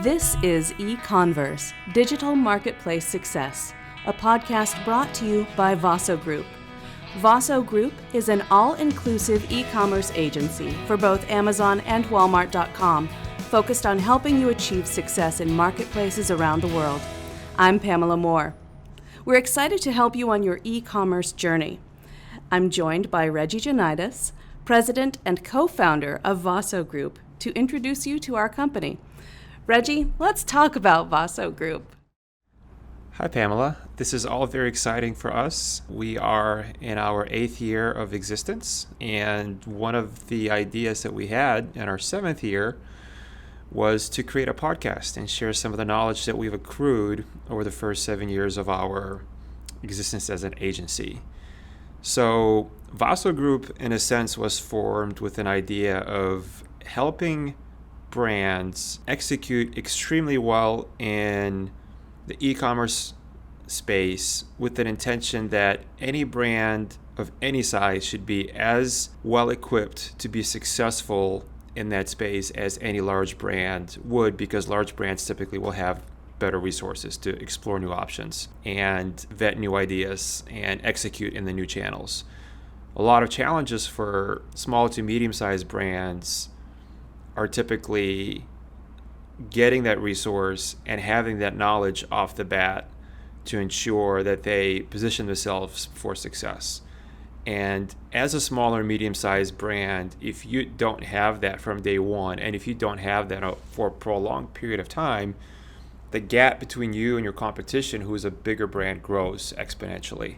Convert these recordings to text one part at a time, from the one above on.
This is eCommerce, Digital Marketplace Success, a podcast brought to you by VASO Group. VASO Group is an all-inclusive e-commerce agency for both Amazon and Walmart.com, focused on helping you achieve success in marketplaces around the world. I'm Pamela Moore. We're excited to help you on your e-commerce journey. I'm joined by Reggie Jonaitis, President and Co-Founder of VASO Group, to introduce you to our company. Reggie, let's talk about VASO Group. Hi, Pamela. This is all very exciting for us. We are in our 8th year of existence, and one of the ideas that we had in our 7th year was to create a podcast and share some of the knowledge that we've accrued over the first 7 years of our existence as an agency. So VASO Group, in a sense, was formed with an idea of helping brands execute extremely well in the e-commerce space with an intention that any brand of any size should be as well equipped to be successful in that space as any large brand would, because large brands typically will have better resources to explore new options and vet new ideas and execute in the new channels. A lot of challenges for small to medium-sized brands are typically getting that resource and having that knowledge off the bat to ensure that they position themselves for success. And as a smaller, medium-sized brand, if you don't have that from day one, and if you don't have that for a prolonged period of time, the gap between you and your competition, who is a bigger brand, grows exponentially.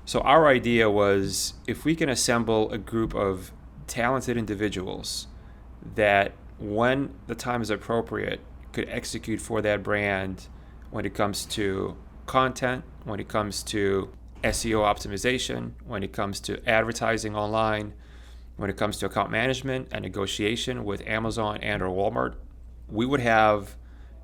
So our idea was, if we can assemble a group of talented individuals that, when the time is appropriate, could execute for that brand when it comes to content, when it comes to SEO optimization, when it comes to advertising online, when it comes to account management and negotiation with Amazon and or Walmart, we would have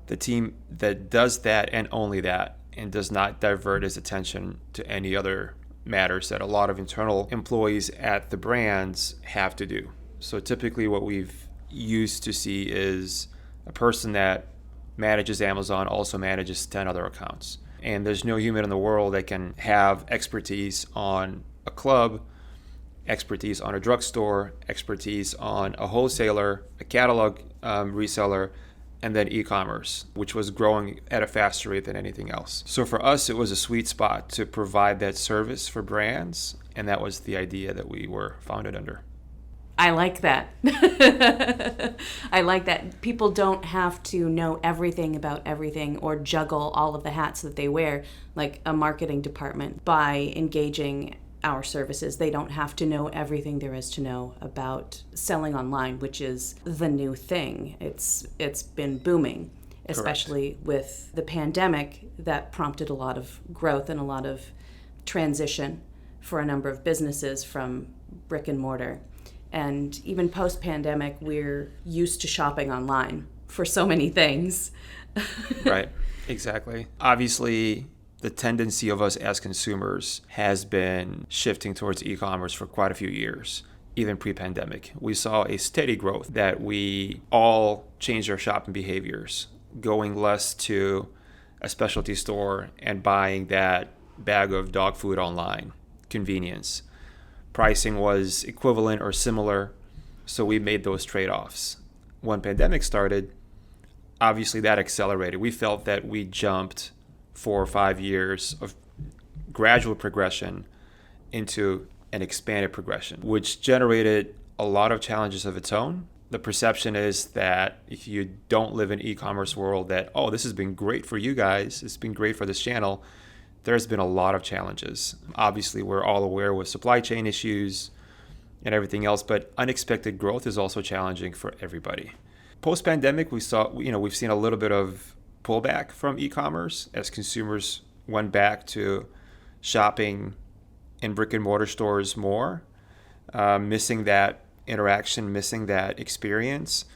the team that does that and only that, and does not divert its attention to any other matters that a lot of internal employees at the brands have to do. So typically what we've used to see is a person that manages Amazon also manages 10 other accounts. And there's no human in the world that can have expertise on a club, expertise on a drugstore, expertise on a wholesaler, a catalog reseller, and then e-commerce, which was growing at a faster rate than anything else. So for us, it was a sweet spot to provide that service for brands, and that was the idea that we were founded under. I like that. I like that. People don't have to know everything about everything or juggle all of the hats that they wear, like a marketing department. By engaging our services, they don't have to know everything there is to know about selling online, which is the new thing. It's been booming, especially Correct. With the pandemic that prompted a lot of growth and a lot of transition for a number of businesses from brick and mortar. And even post-pandemic, we're used to shopping online for so many things. Right, exactly. Obviously, the tendency of us as consumers has been shifting towards e-commerce for quite a few years, even pre-pandemic. We saw a steady growth that we all changed our shopping behaviors, going less to a specialty store and buying that bag of dog food online. Convenience. Pricing was equivalent or similar, so we made those trade-offs. When pandemic started, obviously that accelerated. We felt that we jumped 4 or 5 years of gradual progression into an expanded progression, which generated a lot of challenges of its own. The perception is that if you don't live in e-commerce world, that, oh, this has been great for you guys, it's been great for this channel. There's been a lot of challenges. Obviously, we're all aware with supply chain issues and everything else, but unexpected growth is also challenging for everybody. Post-pandemic, we've seen a little bit of pullback from e-commerce as consumers went back to shopping in brick and mortar stores more, missing that interaction, missing that experience.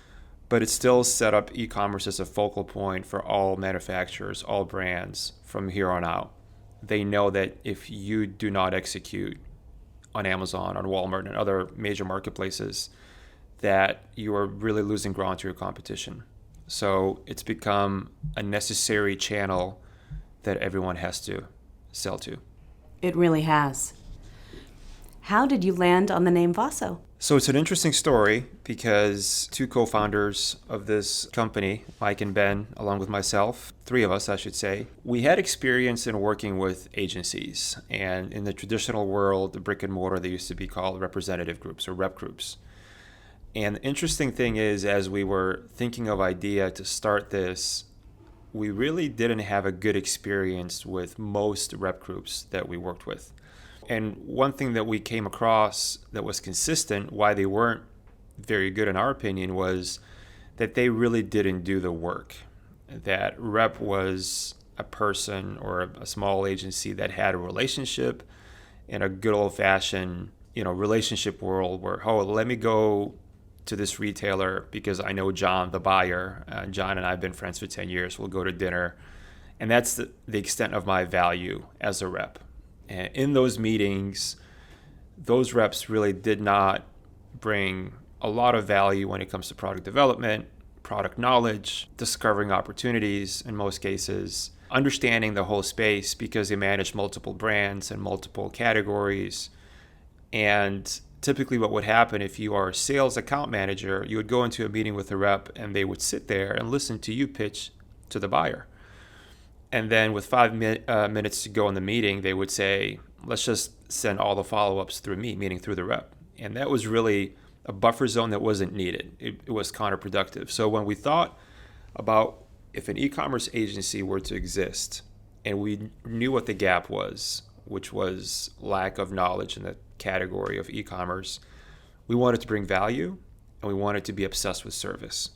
But it still set up e-commerce as a focal point for all manufacturers, all brands from here on out. They know that if you do not execute on Amazon, on Walmart, and other major marketplaces, that you are really losing ground to your competition. So it's become a necessary channel that everyone has to sell to. It really has. How did you land on the name VASO? So it's an interesting story because two co-founders of this company, Mike and Ben, along with myself, three of us, I should say, we had experience in working with agencies. And in the traditional world, the brick and mortar, they used to be called representative groups or rep groups. And the interesting thing is, as we were thinking of idea to start this, we really didn't have a good experience with most rep groups that we worked with. And one thing that we came across that was consistent, why they weren't very good in our opinion, was that they really didn't do the work. That rep was a person or a small agency that had a relationship in a good old-fashioned, relationship world where, let me go to this retailer because I know John, the buyer. John and I have been friends for 10 years. We'll go to dinner. And that's the extent of my value as a rep. And in those meetings, those reps really did not bring a lot of value when it comes to product development, product knowledge, discovering opportunities in most cases, understanding the whole space because they manage multiple brands and multiple categories. And typically what would happen if you are a sales account manager, you would go into a meeting with a rep and they would sit there and listen to you pitch to the buyer. And then with 5 minutes to go in the meeting, they would say, let's just send all the follow-ups through me, meaning through the rep. And that was really a buffer zone that wasn't needed. It was counterproductive. So when we thought about if an e-commerce agency were to exist and we knew what the gap was, which was lack of knowledge in the category of e-commerce, we wanted to bring value and we wanted to be obsessed with service.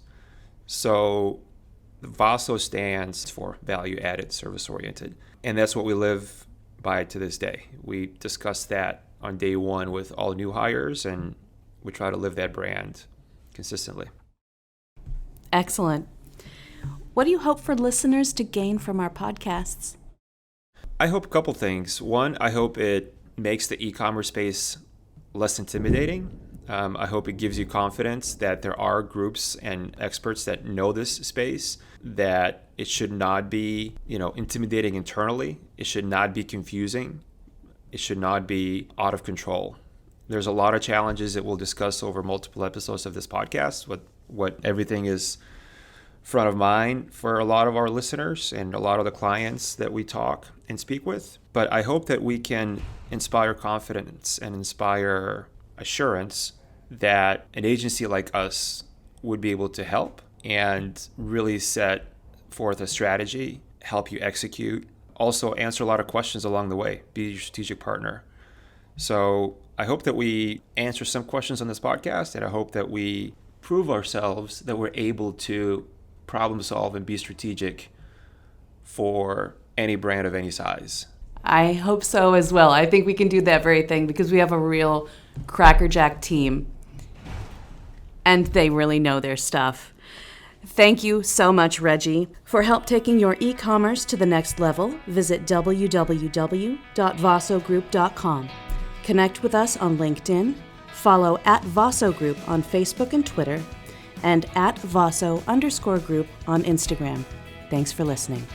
So VASO stands for value added, service oriented. And that's what we live by to this day. We discuss that on day one with all new hires, and we try to live that brand consistently. Excellent. What do you hope for listeners to gain from our podcasts? I hope a couple things. One, I hope it makes the e-commerce space less intimidating. I hope it gives you confidence that there are groups and experts that know this space, that it should not be, intimidating internally. It should not be confusing. It should not be out of control. There's a lot of challenges that we'll discuss over multiple episodes of this podcast, what everything is front of mind for a lot of our listeners and a lot of the clients that we talk and speak with. But I hope that we can inspire confidence and inspire assurance that an agency like us would be able to help and really set forth a strategy, help you execute, also answer a lot of questions along the way, be your strategic partner. So I hope that we answer some questions on this podcast, and I hope that we prove ourselves that we're able to problem solve and be strategic for any brand of any size. I hope so as well. I think we can do that very thing because we have a real crackerjack team. And they really know their stuff. Thank you so much, Reggie. For help taking your e-commerce to the next level, visit www.vasogroup.com. Connect with us on LinkedIn, follow @VASO Group on Facebook and Twitter, and @VASO_group on Instagram. Thanks for listening.